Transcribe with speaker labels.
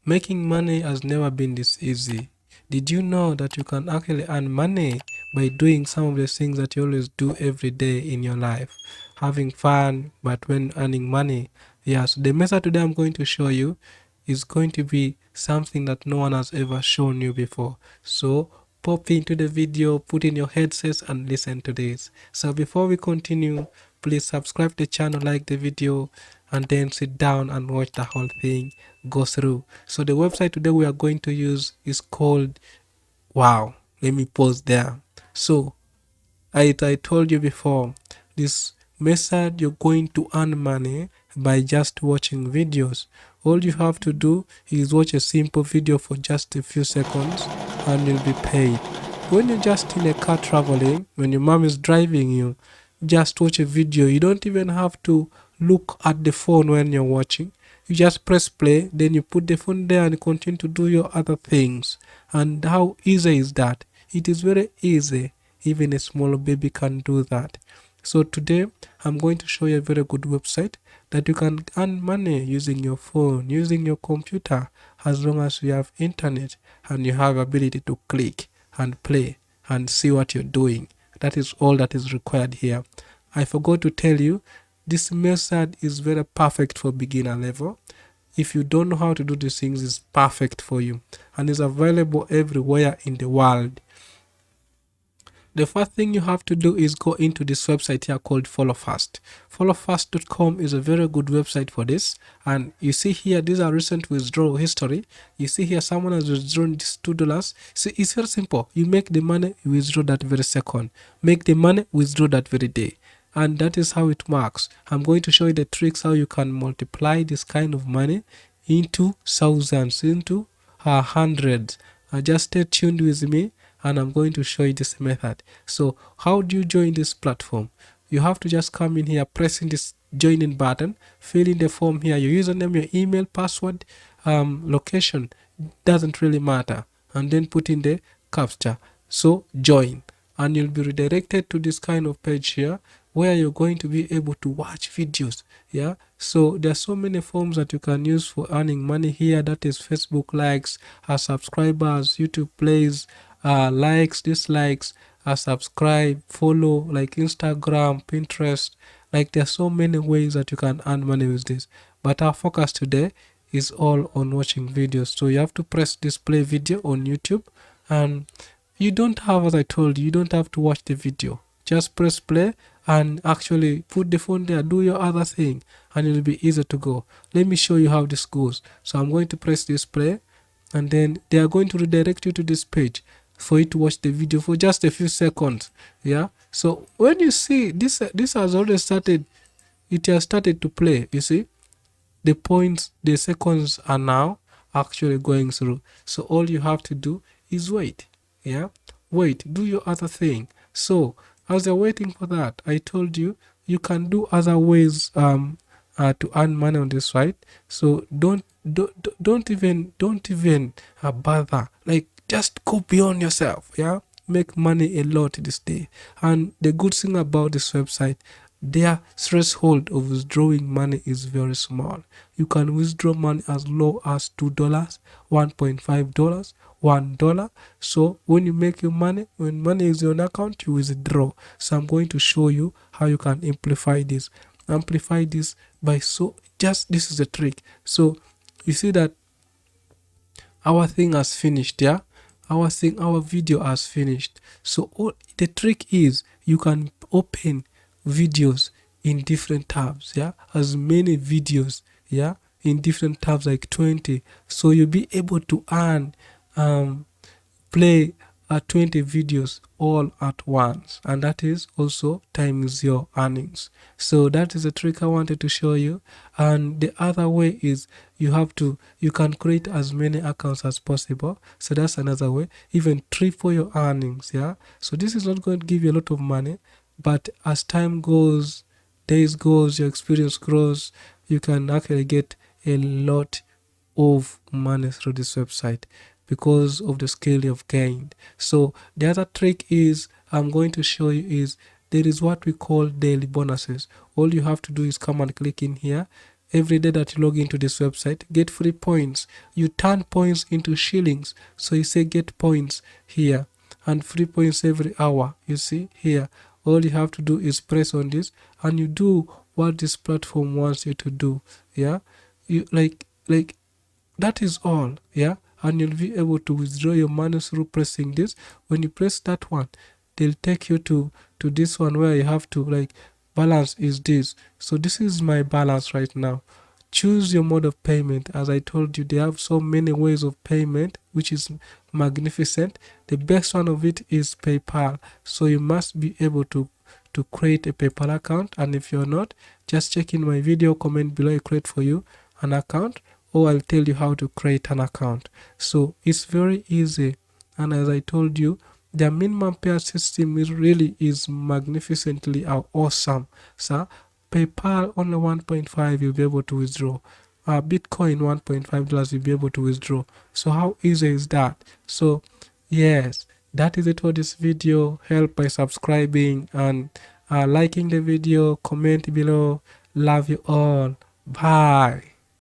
Speaker 1: Making money has never been this easy. Did you know that you can actually earn money by doing some of the things that you always do every day in your life? Having fun, but when earning money. Yeah, so the method today I'm going to show you is going to be something that no one has ever shown you before. So pop into the video, put in your headsets and listen to this. So before we continue, please subscribe the channel, like the video, and then sit down and watch the whole thing go through. So the website today we are going to use is called, wow, let me pause there. So I told you before, this method you're going to earn money by just watching videos. All you have to do is watch a simple video for just a few seconds and you'll be paid. When you're just in a car traveling, when your mom is driving you, just watch a video. You don't even have to look at the phone when you're watching. You just press play, then you put the phone there and continue to do your other things. And how easy is that? It is very easy. Even a small baby can do that. So today I'm going to show you a very good website that you can earn money using your phone, using your computer, as long as you have internet and you have ability to click and play and see what you're doing. That is all that is required here. I forgot to tell you, this method is very perfect for beginner level. If you don't know how to do these things, it's perfect for you and is available everywhere in the world. The first thing you have to do is go into this website here called FollowFast. Followfast.com is a very good website for this. And you see here, these are recent withdrawal history. You see here, someone has withdrawn this $2. See, it's very simple. You make the money, you withdraw that very second. Make the money, withdraw that very day. And that is how it works. I'm going to show you the tricks how you can multiply this kind of money into thousands, into hundreds. Just stay tuned with me and I'm going to show you this method. So how do you join this platform? You have to just come in here, pressing this joining button, fill in the form here, your username, your email, password, location, doesn't really matter, and then put in the captcha. So join, and you'll be redirected to this kind of page here where you're going to be able to watch videos. Yeah, so there are so many forms that you can use for earning money here. That is Facebook likes, subscribers, YouTube plays, likes, dislikes, subscribe, follow, like Instagram, Pinterest. Like there's so many ways that you can earn money with this, but our focus today is all on watching videos. So you have to press this play video on YouTube, and you don't have, as I told you, you don't have to watch the video. Just press play and actually put the phone there, do your other thing, and it'll be easy to go. Let me show you how this goes. So I'm going to press this play, and then they are going to redirect you to this page for you to watch the video for just a few seconds. Yeah, so when you see this, this has already started, it has started to play. You see the points, the seconds are now actually going through. So all you have to do is wait. Yeah, wait, do your other thing. So as you're waiting for that, I told you you can do other ways to earn money on this site. So don't even bother, like just go beyond yourself. Yeah, make money a lot this day. And the good thing about this website, their threshold of withdrawing money is very small. You can withdraw money as low as $2, $1.5, $1. So when you make your money, when money is on account, you withdraw. So I'm going to show you how you can amplify this. Amplify this by, so just this is a trick. So you see that our thing has finished. Yeah, our video has finished. So all the trick is you can open videos in different tabs. Yeah, as many videos, yeah, in different tabs, like 20. So you'll be able to earn play 20 videos all at once, and that is also times your earnings. So that is a trick I wanted to show you. And the other way is you can create as many accounts as possible. So that's another way, even triple your earnings. Yeah, so this is not going to give you a lot of money, but as time goes, days goes, your experience grows, you can actually get a lot of money through this website because of the skill you've gained. So the other trick is I'm going to show you is there is what we call daily bonuses. All you have to do is come and click in here. every day that you log into this website, get free points. You turn points into shillings, so you say get points here, and free points every hour. You see here, all you have to do is press on this and you do what this platform wants you to do. Yeah, you like that is all. Yeah, and you'll be able to withdraw your money through pressing this. When you press that one, they'll take you to this one where you have to like balance is this. So this is my balance right now. Choose your mode of payment. As I told you, they have so many ways of payment, which is magnificent. The best one of it is PayPal. So you must be able to create a PayPal account, and if you're not, just check in my video, comment below, I create for you an account, or I'll tell you how to create an account. So it's very easy, and as I told you, the minimum pair system is magnificently awesome. So PayPal only 1.5 you'll be able to withdraw. Bitcoin $1.5 you'll be able to withdraw. So how easy is that? So yes, that is it for this video. Help by subscribing and liking the video, comment below. Love you all. Bye.